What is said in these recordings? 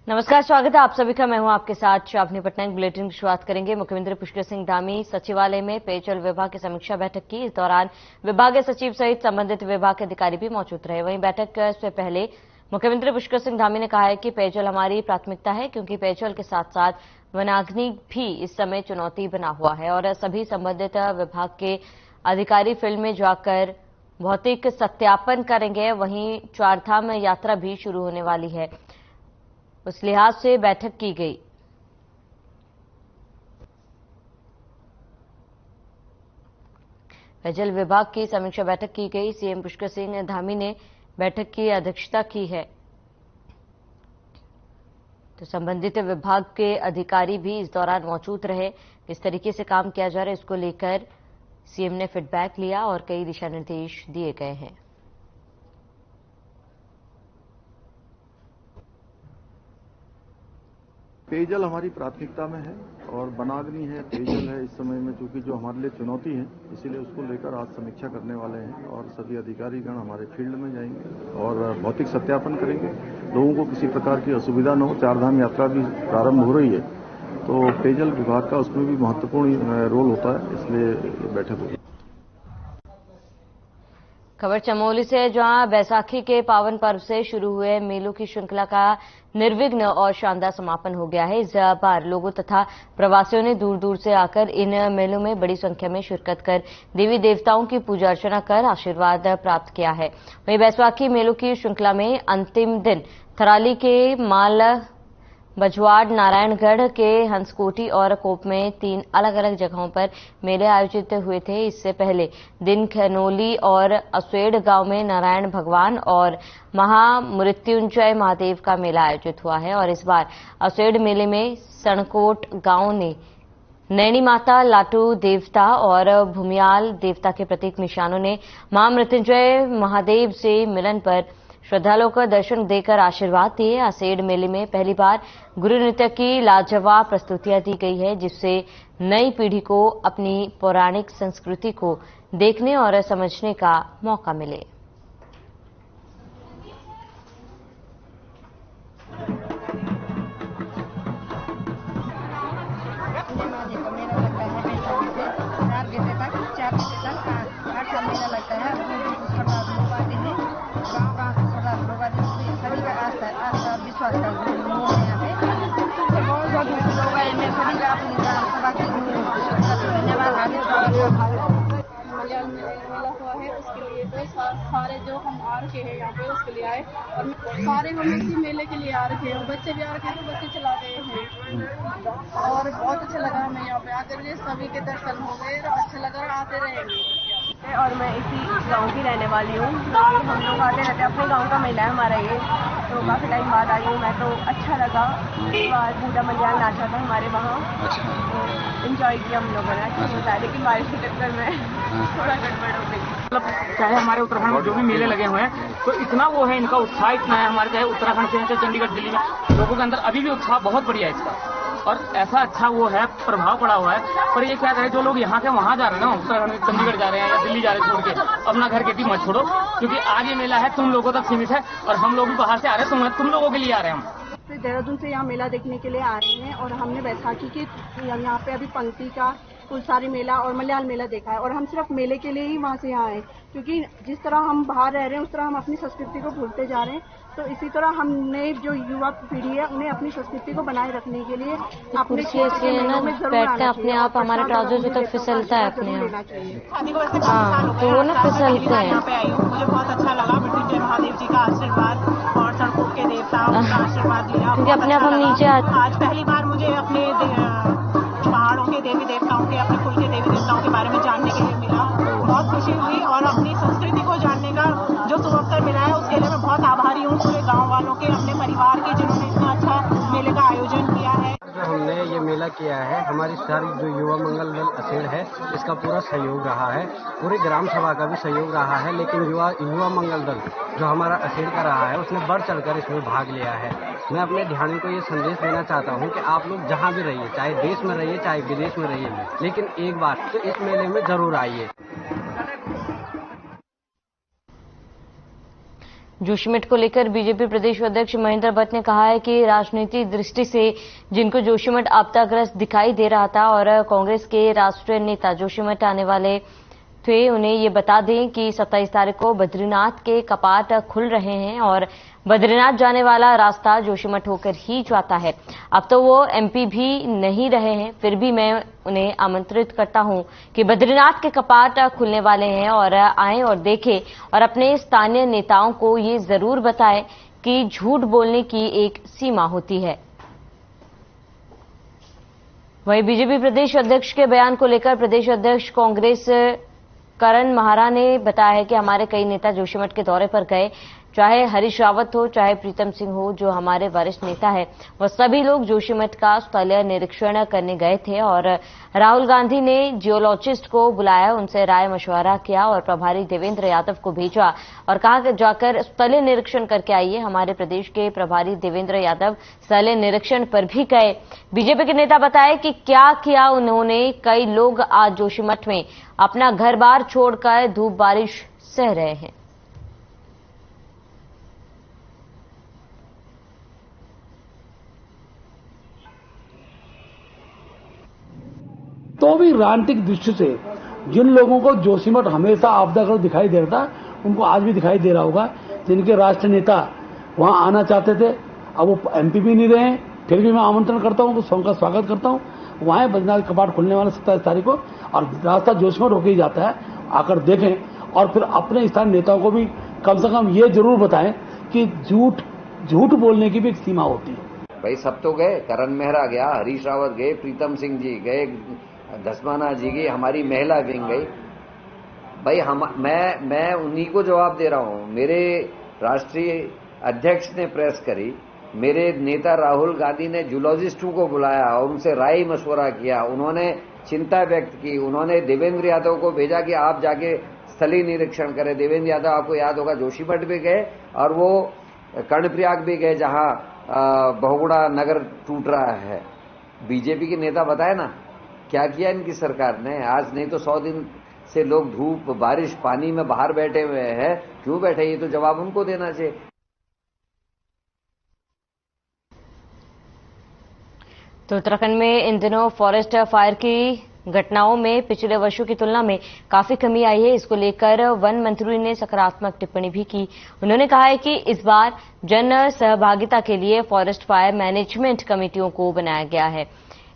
नमस्कार, स्वागत है आप सभी का। मैं हूं आपके साथ शावनी पटनायक। बुलेटिन की शुरुआत करेंगे। मुख्यमंत्री पुष्कर सिंह धामी सचिवालय में पेयजल विभाग की समीक्षा बैठक की। इस दौरान विभागीय सचिव सहित संबंधित विभाग के अधिकारी भी मौजूद रहे। वहीं बैठक से पहले मुख्यमंत्री पुष्कर सिंह धामी ने कहा है कि पेयजल हमारी प्राथमिकता है, क्योंकि पेयजल के साथ साथ वनाग्नि भी इस समय चुनौती बना हुआ है और सभी संबंधित विभाग के अधिकारी फील्ड में जाकर भौतिक सत्यापन करेंगे। वहीं चारधाम यात्रा भी शुरू होने वाली है, उस लिहाज से बैठक की गई। पेयजल विभाग की समीक्षा बैठक की गई। सीएम पुष्कर सिंह धामी ने बैठक की अध्यक्षता की है, तो संबंधित विभाग के अधिकारी भी इस दौरान मौजूद रहे। किस तरीके से काम किया जा रहा है, इसको लेकर सीएम ने फीडबैक लिया और कई दिशा निर्देश दिए गए हैं। पेयजल हमारी प्राथमिकता में है और वनाग्नि है, पेयजल है इस समय में, चूंकि जो हमारे लिए चुनौती है, इसीलिए उसको लेकर आज समीक्षा करने वाले हैं और सभी अधिकारीगण हमारे फील्ड में जाएंगे और भौतिक सत्यापन करेंगे। लोगों को किसी प्रकार की असुविधा न हो। चारधाम यात्रा भी प्रारंभ हो रही है, तो पेयजल विभाग का उसमें भी महत्वपूर्ण रोल होता है, इसलिए बैठक होगी। खबर चमोली से, जहां बैसाखी के पावन पर्व से शुरू हुए मेलों की श्रृंखला का निर्विघ्न और शानदार समापन हो गया है। इस बार लोगों तथा प्रवासियों ने दूर दूर से आकर इन मेलों में बड़ी संख्या में शिरकत कर देवी देवताओं की पूजा अर्चना कर आशीर्वाद प्राप्त किया है। वहीं बैसाखी मेलों की श्रृंखला में अंतिम दिन थराली के माल बजवाड़, नारायणगढ़ के हंसकोटी और कोप में 3 अलग अलग जगहों पर मेले आयोजित हुए थे। इससे पहले दिन खनौली और असेड़ गांव में नारायण भगवान और महामृत्युंजय महादेव का मेला आयोजित हुआ है और इस बार असेड़ मेले में सणकोट गांव ने नैनी माता, लाटू देवता और भूमियाल देवता के प्रतीक निशानों ने महामृत्युंजय महादेव से मिलन पर श्रद्धालुओं को दर्शन देकर आशीर्वाद दिए। असेड़ मेले में पहली बार गुरु नृत्य की लाजवाब प्रस्तुतियां दी गई है, जिससे नई पीढ़ी को अपनी पौराणिक संस्कृति को देखने और समझने का मौका मिले। मलयालम मेला हुआ है, उसके लिए तो सारे जो हम आ रखे हैं यहाँ पे उसके लिए आए और सारे हम इसी मेले के लिए आ रखे हैं। बच्चे भी आ रखे हैं, तो बच्चे चला गए हैं और बहुत अच्छा लगा हमें यहाँ पे आकर। मुझे सभी के दर्शन हो गए, अच्छा लगा, आते रहेंगे। और मैं इसी गांव की रहने वाली हूँ। हम लोग आते रहते हैं, अपने गांव का मेला है हमारा ये, तो काफी टाइम बाद आई हूँ मैं, तो अच्छा लगा। इस बार पूरा मलयाल नाचा था हमारे वहाँ, तो एंजॉय किया हम लोगों ने। अच्छा होता है, लेकिन बारिश के चक्कर में थोड़ा गड़बड़ हो गई। मतलब चाहे हमारे उत्तराखंड में जो भी मेले लगे हुए हैं, तो इतना वो है, इनका उत्साह इतना है। हमारे चाहे उत्तराखंड से चाहे चंडीगढ़, दिल्ली में लोगों के अंदर अभी भी उत्साह बहुत बढ़िया है इसका, और ऐसा अच्छा वो है, प्रभाव पड़ा हुआ है। पर ये क्या करें, जो लोग यहाँ के वहाँ जा रहे हैं ना, उत्तराखंड चंडीगढ़ जा रहे हैं या दिल्ली जा रहे हैं, छोड़ के अपना घर खेती मत छोड़ो, क्योंकि आज ये मेला है तुम लोगों तक सीमित है और हम लोग भी बाहर से आ रहे हैं, तुम लोगों के लिए आ रहे हैं। हम देहरादून से यहाँ मेला देखने के लिए आ रहे हैं और हमने बैसाखी के यहाँ पे अभी पंक्ति का कुलसारी मेला और मलयाल मेला देखा है और हम सिर्फ मेले के लिए ही वहाँ से यहाँ आए, क्योंकि जिस तरह हम बाहर रह रहे हैं उस तरह हम अपनी संस्कृति को भूलते जा रहे हैं। तो इसी तरह हमने जो युवा पीढ़ी है उन्हें अपनी संस्कृति को बनाए रखने के लिए अपने बैठते अपने आप, हमारा ट्राउजर जो तक फिसलता है अपने आप, हाँ, तो वो ना फिसलते हैं। यहाँ पे आई हूँ, मुझे बहुत अच्छा लगा। मृत्युंजय महादेव जी का आशीर्वाद और सड़कों के देवताओं का आशीर्वाद लिया, क्योंकि अपने आप हम नीचे आज पहली बार मुझे अपने पहाड़ों के देवी देवताओं के, अपने कुल के देवी देवताओं के बारे में जानने के लिए मिला। बहुत खुशी हुई और अपनी संस्कृति को जानने का जो सुअवसर मिला है उसके लिए मैं बहुत आभारी हूँ पूरे गांव वालों के, अपने परिवार के, जिन्होंने इतना अच्छा मेले का आयोजन किया है। जो हमने ये मेला किया है, हमारी सारी जो युवा मंगल दल असेड़ है, इसका पूरा सहयोग रहा है, पूरी ग्राम सभा का भी सहयोग रहा है, लेकिन युवा मंगल दल जो हमारा असेड़ का रहा है उसने बढ़ चढ़कर इसमें भाग लिया है। मैं अपने ध्यान को ये संदेश देना चाहता हूँ कि आप लोग जहाँ भी रहिए, चाहे देश में रहिए चाहे विदेश में रहिए, लेकिन एक बार तो इस मेले में जरूर आइए। जोशीमठ को लेकर बीजेपी प्रदेश अध्यक्ष महेंद्र भट्ट ने कहा है कि राजनीतिक दृष्टि से जिनको जोशीमठ आपदाग्रस्त दिखाई दे रहा था और कांग्रेस के राष्ट्रीय नेता जोशीमठ आने वाले थे, उन्हें ये बता दें कि 27 तारीख को बद्रीनाथ के कपाट खुल रहे हैं और बद्रीनाथ जाने वाला रास्ता जोशीमठ होकर ही जाता है। अब तो वो एमपी भी नहीं रहे हैं, फिर भी मैं उन्हें आमंत्रित करता हूं कि बद्रीनाथ के कपाट खुलने वाले हैं और आएं और देखें और अपने स्थानीय नेताओं को ये जरूर बताएं कि झूठ बोलने की एक सीमा होती है। वहीं बीजेपी प्रदेश अध्यक्ष के बयान को लेकर प्रदेश अध्यक्ष कांग्रेस करण महारा ने बताया है कि हमारे कई नेता जोशीमठ के दौरे पर गए, चाहे हरीश रावत हो चाहे प्रीतम सिंह हो जो हमारे वरिष्ठ नेता है, वह सभी लोग जोशीमठ का स्थलीय निरीक्षण करने गए थे और राहुल गांधी ने जियोलॉजिस्ट को बुलाया, उनसे राय मशवरा किया और प्रभारी देवेंद्र यादव को भेजा और कहा कि जाकर स्थलीय निरीक्षण करके आइए। हमारे प्रदेश के प्रभारी देवेंद्र यादव स्थलीय निरीक्षण पर भी गए। बीजेपी के नेता बताए कि क्या किया उन्होंने। कई लोग आज जोशीमठ में अपना घर बार छोड़कर धूप बारिश सह रहे हैं। तो भी राजनीतिक दृष्टि से जिन लोगों को जोशीमठ हमेशा आपदाग्रस्त दिखाई दे रहा था, उनको आज भी दिखाई दे रहा होगा। जिनके राष्ट्रीय नेता वहां आना चाहते थे, अब वो एमपी भी नहीं रहे, फिर भी मैं आमंत्रण करता हूं, उनका स्वागत करता हूं। वहां बद्रीनाथ कपाट खुलने वाला 27 तारीख को और रास्ता जोशीमठ होकर ही जाता है। आकर देखें और फिर अपने स्थानीय नेताओं को भी कम से कम ये जरूर बताएं कि झूठ बोलने की भी एक सीमा होती है। भाई सब तो गए, करण मेहरा गया, हरीश रावत गए, प्रीतम सिंह जी गए, धस्माना जी गई, हमारी महिला विंग गई। भाई मैं उन्हीं को जवाब दे रहा हूं। मेरे राष्ट्रीय अध्यक्ष ने प्रेस करी, मेरे नेता राहुल गांधी ने जूलॉजिस्टों को बुलाया और उनसे राय मशवरा किया, उन्होंने चिंता व्यक्त की, उन्होंने देवेंद्र यादव को भेजा कि आप जाके स्थलीय निरीक्षण करें। देवेंद्र यादव आपको याद होगा जोशीमठ भी गए और वो कर्णप्रयाग भी गए जहां बहुगुणा नगर टूट रहा है। बीजेपी के नेता बताए ना क्या किया इनकी सरकार ने। आज नहीं तो 100 दिन से लोग धूप बारिश पानी में बाहर बैठे हुए हैं, क्यों बैठे, ये तो जवाब उनको देना चाहिए। तो उत्तराखंड में इन दिनों फॉरेस्ट फायर की घटनाओं में पिछले वर्षों की तुलना में काफी कमी आई है। इसको लेकर वन मंत्री ने सकारात्मक टिप्पणी भी की। उन्होंने कहा है कि इस बार जन सहभागिता के लिए फॉरेस्ट फायर मैनेजमेंट कमेटियों को बनाया गया है।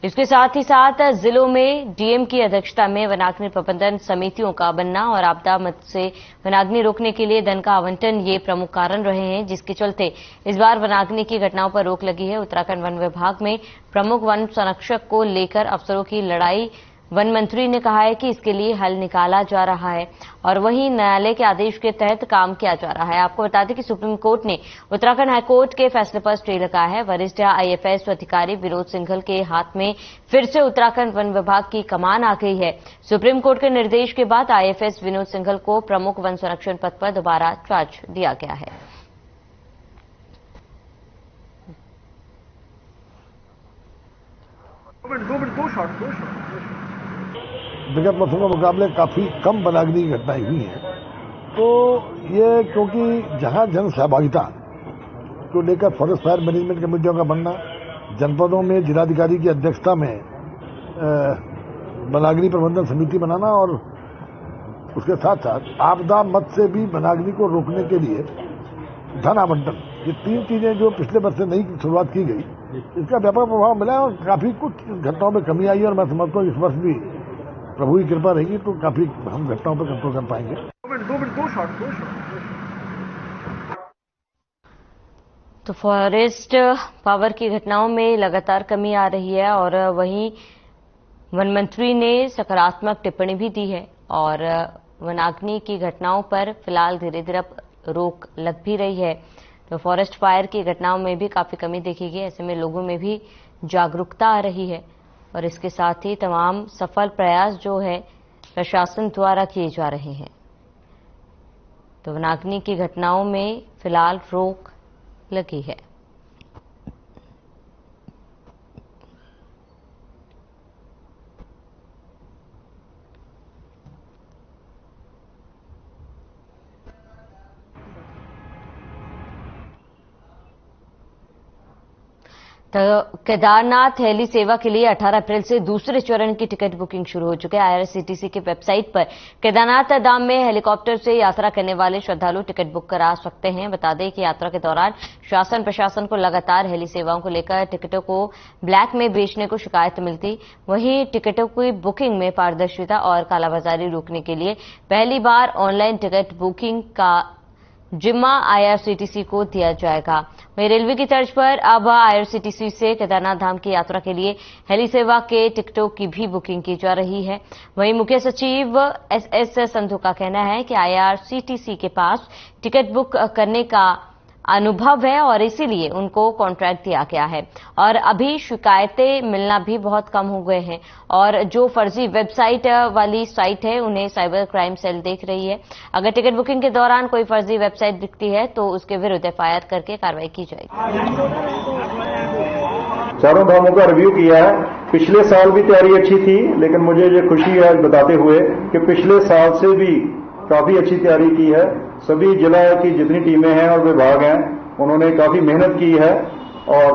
इसके साथ ही साथ जिलों में डीएम की अध्यक्षता में वनाग्नि प्रबंधन समितियों का बनना और आपदा मद से वनाग्नि रोकने के लिए धन का आवंटन ये प्रमुख कारण रहे हैं, जिसके चलते इस बार वनाग्नि की घटनाओं पर रोक लगी है। उत्तराखंड वन विभाग में प्रमुख वन संरक्षक को लेकर अफसरों की लड़ाई वन मंत्री ने कहा है कि इसके लिए हल निकाला जा रहा है और वहीं न्यायालय के आदेश के तहत काम किया जा रहा है। आपको बता दें कि सुप्रीम कोर्ट ने उत्तराखंड हाईकोर्ट के फैसले पर स्टे लगाया है। वरिष्ठ आईएफएस अधिकारी विनोद सिंघल के हाथ में फिर से उत्तराखंड वन विभाग की कमान आ गई है। सुप्रीम कोर्ट के निर्देश के बाद आईएफएस विनोद सिंघल को प्रमुख वन संरक्षण पद पर दोबारा चार्ज दिया गया है। विगत वर्षों के मुकाबले काफी कम वनाग्नि की घटनाएं हुई हैं। तो ये क्योंकि जहां जन सहभागिता को लेकर फॉरेस्ट फायर मैनेजमेंट कमेटियों का बनना, जनपदों में जिलाधिकारी की अध्यक्षता में वनाग्नि प्रबंधन समिति बनाना और उसके साथ साथ आपदा मद से भी वनाग्नि को रोकने के लिए धन आवंटन, ये 3 चीजें जो पिछले वर्ष से नई शुरुआत की गई, इसका व्यापक प्रभाव मिला है और काफी कुछ घटनाओं में कमी आई है। और मैं समझता हूँ इस वर्ष भी प्रभु की कृपा रहेगी तो काफी हम घटनाओं पर कंट्रोल कर पाएंगे। तो फॉरेस्ट पावर की घटनाओं में लगातार कमी आ रही है और वहीं वन मंत्री ने सकारात्मक टिप्पणी भी दी है और वनाग्नि की घटनाओं पर फिलहाल धीरे धीरे रोक लग भी रही है। तो फॉरेस्ट फायर की घटनाओं में भी काफी कमी देखी गई। ऐसे में लोगों में भी जागरूकता आ रही है और इसके साथ ही तमाम सफल प्रयास जो है प्रशासन द्वारा किए जा रहे हैं। तो वनाग्नि की घटनाओं में फिलहाल रोक लगी है। तो केदारनाथ हेली सेवा के लिए 18 अप्रैल से दूसरे चरण की टिकट बुकिंग शुरू हो चुकी है। आईआरसीटीसी की वेबसाइट पर केदारनाथ धाम में हेलीकॉप्टर से यात्रा करने वाले श्रद्धालु टिकट बुक करा सकते हैं। बता दें कि यात्रा के दौरान शासन प्रशासन को लगातार हेली सेवाओं को लेकर टिकटों को ब्लैक में बेचने को शिकायत मिलती। वहीं टिकटों की बुकिंग में पारदर्शिता और कालाबाजारी रोकने के लिए पहली बार ऑनलाइन टिकट बुकिंग का जिम्मा आईआरसीटीसी को दिया जाएगा। वहीं रेलवे की तर्ज पर अब आईआरसीटीसी से केदारनाथ धाम की यात्रा के लिए हेली सेवा के टिकटों की भी बुकिंग की जा रही है। वहीं मुख्य सचिव एस संधू का कहना है कि आईआरसीटीसी के पास टिकट बुक करने का अनुभव है और इसीलिए उनको कॉन्ट्रैक्ट दिया गया है और अभी शिकायतें मिलना भी बहुत कम हो गए हैं और जो फर्जी वेबसाइट वाली साइट है उन्हें साइबर क्राइम सेल देख रही है। अगर टिकट बुकिंग के दौरान कोई फर्जी वेबसाइट दिखती है तो उसके विरुद्ध एफआईआर करके कार्रवाई की जाएगी। चारों धामों का रिव्यू किया है। पिछले साल भी तैयारी अच्छी थी, लेकिन मुझे ये खुशी है बताते हुए कि पिछले साल से भी काफी अच्छी तैयारी की है। सभी जिला की जितनी टीमें हैं और विभाग हैं उन्होंने काफी मेहनत की है और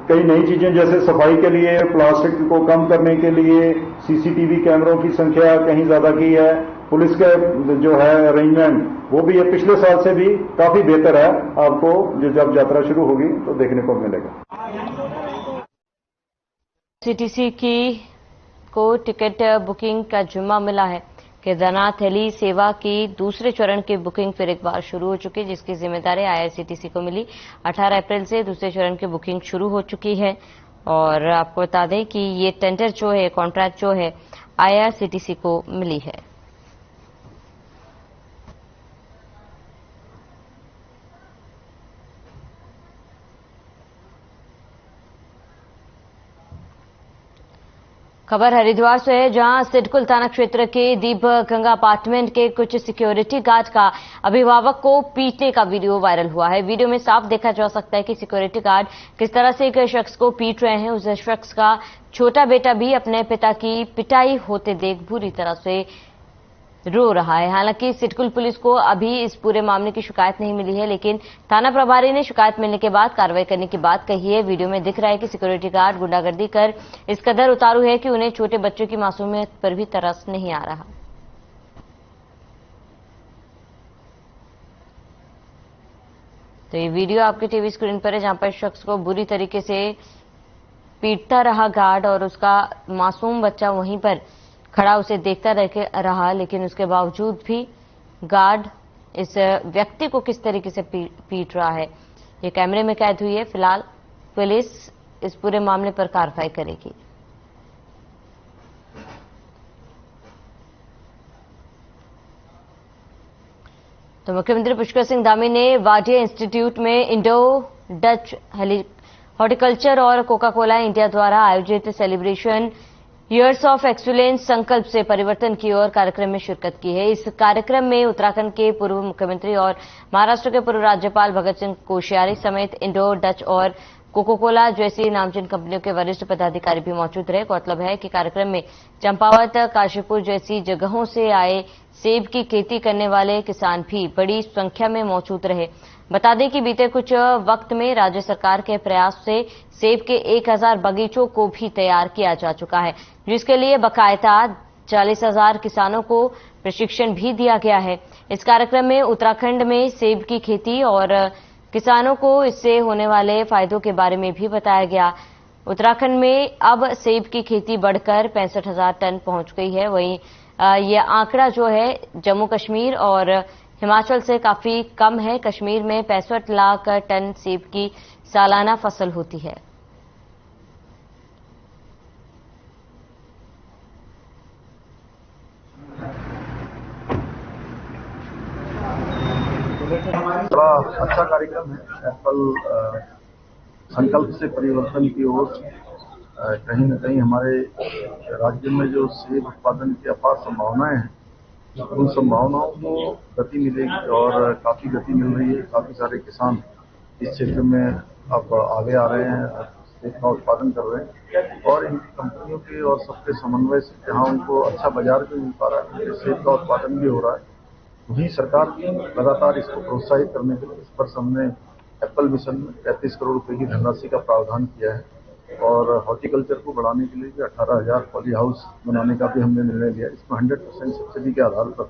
कई नई चीजें जैसे सफाई के लिए, प्लास्टिक को कम करने के लिए सीसीटीवी कैमरों की संख्या कहीं ज्यादा की है। पुलिस का जो है अरेंजमेंट वो भी पिछले साल से भी काफी बेहतर है। आपको जब यात्रा शुरू होगी तो देखने को मिलेगा। सीटीसी को टिकट बुकिंग का जिम्मा मिला है। केदारनाथ हेली सेवा की दूसरे चरण की बुकिंग फिर एक बार शुरू हो चुकी है, जिसकी जिम्मेदारी आईआरसीटीसी को मिली। 18 अप्रैल से दूसरे चरण की बुकिंग शुरू हो चुकी है और आपको बता दें कि ये टेंडर जो है, कॉन्ट्रैक्ट जो है, आईआरसीटीसी को मिली है। खबर हरिद्वार से है, जहां सिडकुल थाना क्षेत्र के दीप गंगा अपार्टमेंट के कुछ सिक्योरिटी गार्ड का अभिभावक को पीटने का वीडियो वायरल हुआ है। वीडियो में साफ देखा जा सकता है कि सिक्योरिटी गार्ड किस तरह से एक शख्स को पीट रहे हैं। उस शख्स का छोटा बेटा भी अपने पिता की पिटाई होते देख बुरी तरह से रो रहा है। हालांकि सिडकुल पुलिस को अभी इस पूरे मामले की शिकायत नहीं मिली है, लेकिन थाना प्रभारी ने शिकायत मिलने के बाद कार्रवाई करने की बात कही है। वीडियो में दिख रहा है कि सिक्योरिटी गार्ड गुंडागर्दी कर इस कदर उतारू है कि उन्हें छोटे बच्चों की मासूमियत पर भी तरस नहीं आ रहा। तो ये वीडियो आपके टीवी स्क्रीन पर है, जहां पर शख्स को बुरी तरीके से पीटता रहा गार्ड और उसका मासूम बच्चा वहीं पर खड़ा उसे देखता रहा, लेकिन उसके बावजूद भी गार्ड इस व्यक्ति को किस तरीके से पीट रहा है ये कैमरे में कैद हुई है। फिलहाल पुलिस इस पूरे मामले पर कार्रवाई करेगी। तो मुख्यमंत्री पुष्कर सिंह धामी ने वाडिया इंस्टीट्यूट में इंडो डच हॉर्टिकल्चर और कोका कोला इंडिया द्वारा आयोजित सेलिब्रेशन ईयर्स ऑफ एक्सीलेंस संकल्प से परिवर्तन की ओर कार्यक्रम में शिरकत की है। इस कार्यक्रम में उत्तराखंड के पूर्व मुख्यमंत्री और महाराष्ट्र के पूर्व राज्यपाल भगत सिंह कोश्यारी समेत इंडो डच और कोका कोला जैसी नामचीन कंपनियों के वरिष्ठ पदाधिकारी भी मौजूद रहे। गौरतलब है कि कार्यक्रम में चंपावत, काशीपुर जैसी जगहों से आए सेब की खेती करने वाले किसान भी बड़ी संख्या में मौजूद रहे। बता दें कि बीते कुछ वक्त में राज्य सरकार के प्रयास से सेब के 1000 बगीचों को भी तैयार किया जा चुका है, जिसके लिए बकायदा 40,000 किसानों को प्रशिक्षण भी दिया गया है। इस कार्यक्रम में उत्तराखंड में सेब की खेती और किसानों को इससे होने वाले फायदों के बारे में भी बताया गया। उत्तराखंड में अब सेब की खेती बढ़कर 65,000 टन पहुंच गई है। वहीं यह आंकड़ा जो है जम्मू कश्मीर और हिमाचल से काफी कम है। कश्मीर में 65 लाख टन सेब की सालाना फसल होती है। बड़ा अच्छा कार्यक्रम है। एप्पल संकल्प से परिवर्तन की ओर कहीं न कहीं हमारे राज्य में जो सेब उत्पादन की अपार संभावनाएं हैं, उन संभावनाओं को गति मिलेगी और काफी गति मिल रही है। काफी सारे किसान इस क्षेत्र में अब आगे आ रहे हैं, सेब का उत्पादन कर रहे हैं और इन कंपनियों के और सबके समन्वय से जहां उनको अच्छा बाजार भी मिल पा रहा है, सेब का उत्पादन भी हो रहा है, वहीं सरकार लगातार इसको प्रोत्साहित करने के लिए इस वर्ष हमने एप्पल मिशन में 35 करोड़ रुपए की धनराशि का प्रावधान किया है। और हॉर्टिकल्चर को बढ़ाने के लिए भी 18,000 पॉली हाउस बनाने का भी हमने निर्णय लिया। इसमें 100% सब्सिडी के आधार पर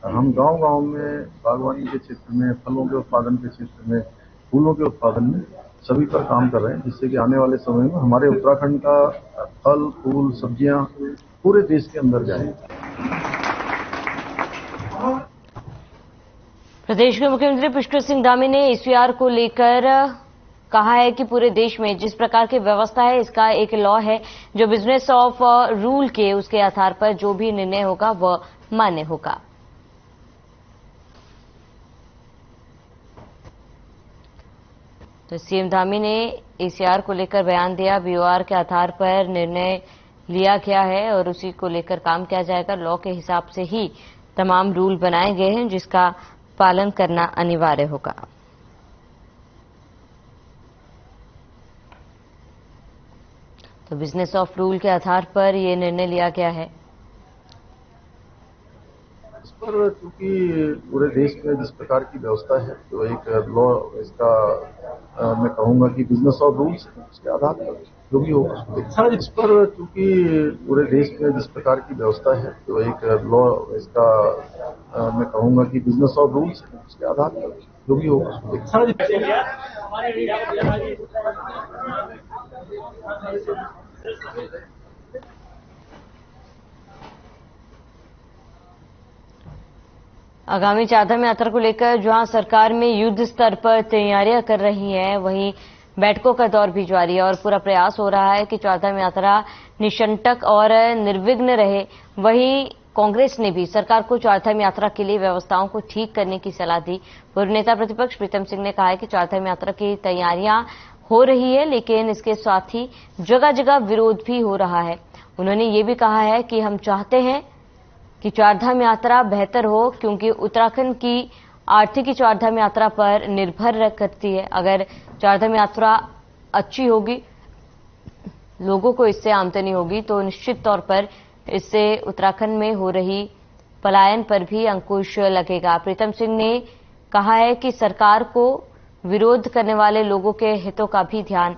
हम गांव-गांव में बागवानी के क्षेत्र में, फलों के उत्पादन के क्षेत्र में, फूलों के उत्पादन में सभी पर काम कर रहे हैं, जिससे कि आने वाले समय में हमारे उत्तराखंड का फल, फूल, सब्जियां पूरे देश के अंदर जाएंगे। प्रदेश के मुख्यमंत्री पुष्कर सिंह धामी ने ईसीआर को लेकर कहा है कि पूरे देश में जिस प्रकार की व्यवस्था है, इसका एक लॉ है जो बिजनेस ऑफ रूल के उसके आधार पर जो भी निर्णय होगा वह मान्य होगा। तो सीएम धामी ने ईसीआर को लेकर बयान दिया। बीओआर के आधार पर निर्णय लिया गया है और उसी को लेकर काम किया जाएगा। लॉ के हिसाब से ही तमाम रूल बनाए गए हैं जिसका पालन करना अनिवार्य होगा। तो बिजनेस ऑफ रूल के आधार पर यह निर्णय लिया गया है। इस पर चूंकि पूरे देश में जिस प्रकार की व्यवस्था है तो एक लॉ इसका मैं कहूंगा कि बिजनेस ऑफ रूल्स उसके आधार पर जो भी होगा। इस पर चूंकि पूरे देश में जिस प्रकार की व्यवस्था है तो एक लॉ इसका मैं कहूंगा कि बिजनेस ऑफ रूल्स उसके आधार पर जो भी होगा। आगामी चारधाम यात्रा को लेकर जहां सरकार में युद्ध स्तर पर तैयारियां कर रही है, वहीं बैठकों का दौर भी जारी है और पूरा प्रयास हो रहा है कि चारधाम यात्रा निशंटक और निर्विघ्न रहे। वहीं कांग्रेस ने भी सरकार को चारधाम यात्रा के लिए व्यवस्थाओं को ठीक करने की सलाह दी। पूर्व नेता प्रतिपक्ष प्रीतम सिंह ने कहा है कि चारधाम यात्रा की तैयारियां हो रही है, लेकिन इसके साथ ही जगह जगह विरोध भी हो रहा है। उन्होंने ये भी कहा है कि हम चाहते हैं कि चारधाम यात्रा बेहतर हो, क्योंकि उत्तराखंड की आर्थिकी चारधाम यात्रा पर निर्भर करती है। अगर चारधाम यात्रा अच्छी होगी, लोगों को इससे आमदनी होगी, तो निश्चित तौर पर इससे उत्तराखंड में हो रही पलायन पर भी अंकुश लगेगा। प्रीतम सिंह ने कहा है कि सरकार को विरोध करने वाले लोगों के हितों का भी ध्यान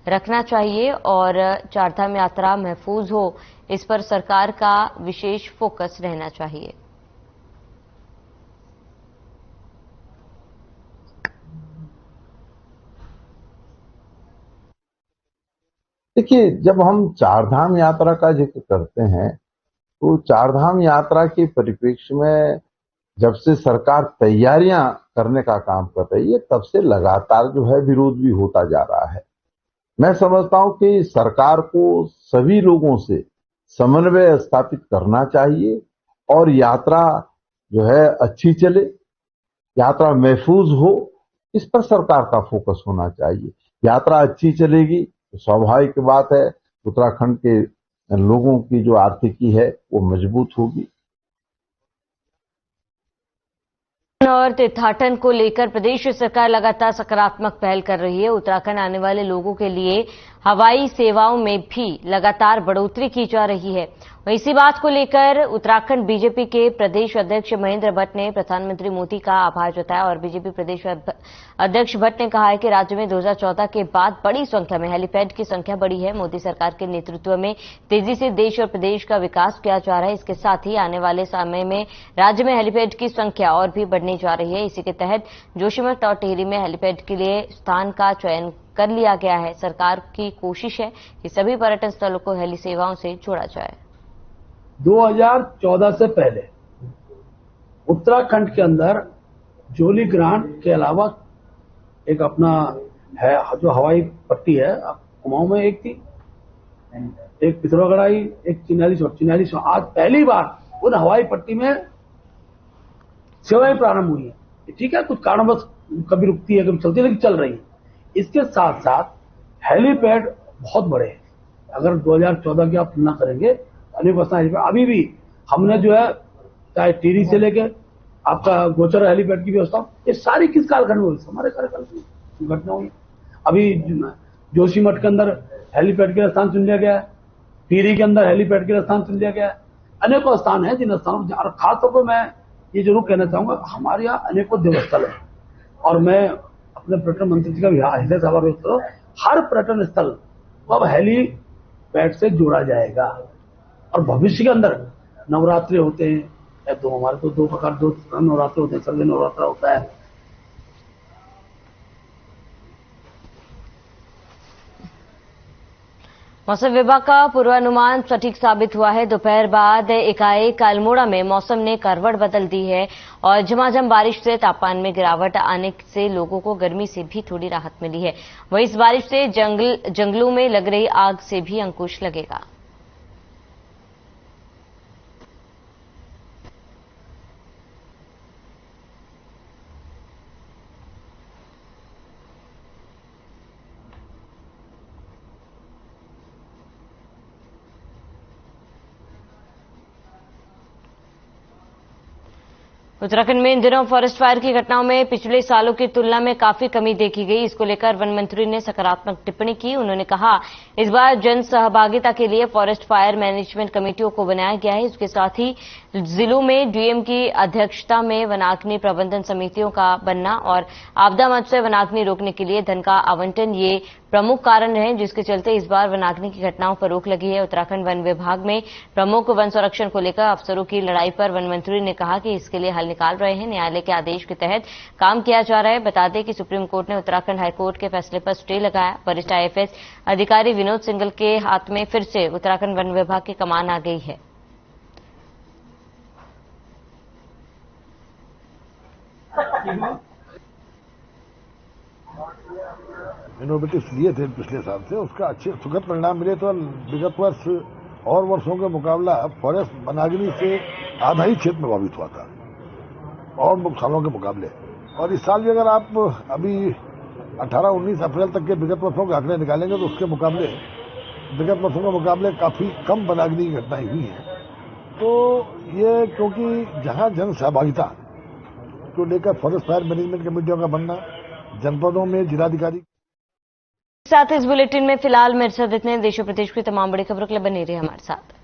रखना चाहिए और चारधाम यात्रा महफूज हो, इस पर सरकार का विशेष फोकस रहना चाहिए। देखिए, जब हम चारधाम यात्रा का जिक्र करते हैं तो चारधाम यात्रा के परिप्रेक्ष्य में जब से सरकार तैयारियां करने का काम कर रही है, तब से लगातार जो है विरोध भी होता जा रहा है। मैं समझता हूं कि सरकार को सभी लोगों से समन्वय स्थापित करना चाहिए और यात्रा जो है अच्छी चले, यात्रा महफूज हो, इस पर सरकार का फोकस होना चाहिए। यात्रा अच्छी चलेगी तो स्वाभाविक बात है उत्तराखंड के लोगों की जो आर्थिकी है वो मजबूत होगी। और तीर्थाटन को लेकर प्रदेश सरकार लगातार सकारात्मक पहल कर रही है। उत्तराखंड आने वाले लोगों के लिए हवाई सेवाओं में भी लगातार बढ़ोतरी की जा रही है। इसी बात को लेकर उत्तराखंड बीजेपी के प्रदेश अध्यक्ष महेंद्र भट्ट ने प्रधानमंत्री मोदी का आभार जताया और बीजेपी प्रदेश अध्यक्ष भट्ट ने कहा है कि राज्य में 2014 के बाद बड़ी संख्या में हेलीपैड की संख्या बढ़ी है। मोदी सरकार के नेतृत्व में तेजी से देश और प्रदेश का विकास किया जा रहा है। इसके साथ ही आने वाले समय में राज्य में हेलीपैड की संख्या और भी बढ़ने जा रही है। इसी के तहत जोशीमठ और टिहरी में हेलीपैड के लिए स्थान का चयन कर लिया गया है। सरकार की कोशिश है कि सभी पर्यटन स्थलों को हेली सेवाओं से जोड़ा जाए। 2014 से पहले उत्तराखंड के अंदर जोली ग्रांट के अलावा एक अपना है जो हवाई पट्टी है, कुमाऊं में एक थी, एक पिथौरागढ़ आई, एक चिन्याली। आज पहली बार उन हवाई पट्टी में सेवाएं प्रारंभ हुई है। ठीक है, कुछ कारणवश कभी रुकती है, कभी चलती है, लेकिन चल रही है। इसके साथ साथ हेलीपैड बहुत बड़े हैं। अगर 2014 की आप तुलना करेंगे, अनेक अभी भी हमने जो है चाहे टिहरी से लेके आपका गोचर हेलीपैड की व्यवस्था, ये सारी किस कालखंड में हुई? हमारे कार्यकाल की घटना हुई। अभी जोशीमठ के अंदर हेलीपैड के लिए स्थान चुन लिया गया है, टिहरी के अंदर हेलीपैड के लिए स्थान चुन लिया गया है। अनेकों स्थान है जिन स्थानों पर, खासतौर पर मैं ये जरूर कहना चाहूंगा, हमारे यहाँ अनेकों देवस्थल है और मैं अपने पर्यटन मंत्री जी का हृदय से आभार व्यक्त करूं। हर पर्यटन स्थल वो अब हेलीपैड से जोड़ा जाएगा। और भविष्य के अंदर नवरात्रि होते हैं, या तो हमारे तो दो नवरात्र होते हैं, सर्दी नवरात्र होता है। मौसम विभाग का पूर्वानुमान सटीक साबित हुआ है। दोपहर बाद एकाएक अल्मोड़ा में मौसम ने करवट बदल दी है और झमाझम बारिश से तापमान में गिरावट आने से लोगों को गर्मी से भी थोड़ी राहत मिली है। वहीं इस बारिश से जंगलों में लग रही आग से भी अंकुश लगेगा। उत्तराखंड में इन दिनों फॉरेस्ट फायर की घटनाओं में पिछले सालों की तुलना में काफी कमी देखी गई। इसको लेकर वन मंत्री ने सकारात्मक टिप्पणी की। उन्होंने कहा, इस बार जन सहभागिता के लिए फॉरेस्ट फायर मैनेजमेंट कमेटियों को बनाया गया है। इसके साथ ही जिलों में डीएम की अध्यक्षता में वनाग्नि प्रबंधन समितियों का बनना और आपदा मंच से वनाग्नि रोकने के लिए धन का आवंटन ये प्रमुख कारण रहे, जिसके चलते इस बार वनाग्नि की घटनाओं पर रोक लगी है। उत्तराखंड वन विभाग में प्रमुख वन संरक्षण को लेकर अफसरों की लड़ाई पर वन मंत्री ने कहा कि इसके लिए हल निकाल रहे हैं। न्यायालय के आदेश के तहत काम किया जा रहा है। बता दें कि सुप्रीम कोर्ट ने उत्तराखंड हाईकोर्ट के फैसले पर स्टे लगाया। वरिष्ठ आईएफएस अधिकारी विनोद सिंघल के हाथ में फिर से उत्तराखंड वन विभाग की कमान आ गई है। इनोवेटिव लिए थे पिछले साल से, उसका अच्छे सुखद परिणाम मिले। तो विगत वर्ष और वर्षों के मुकाबला फॉरेस्ट वनाग्नि से आधा ही क्षेत्र प्रभावित हुआ था और सालों के मुकाबले। और इस साल भी अगर आप अभी 18-19 अप्रैल तक के विगत वर्षों के आंकड़े निकालेंगे तो उसके मुकाबले विगत वर्षों के मुकाबले काफी कम वनाग्नि की घटनाएं हुई हैं। तो ये क्योंकि जहां जन सहभागिता को लेकर फॉरेस्ट फायर मैनेजमेंट कमेटियों का बनना, जनपदों में जिलाधिकारी। साथ इस बुलेटिन में फिलहाल मेरे साथ इतने। देश और प्रदेश की तमाम बड़ी खबरों के लिए बने रहिए हमारे साथ।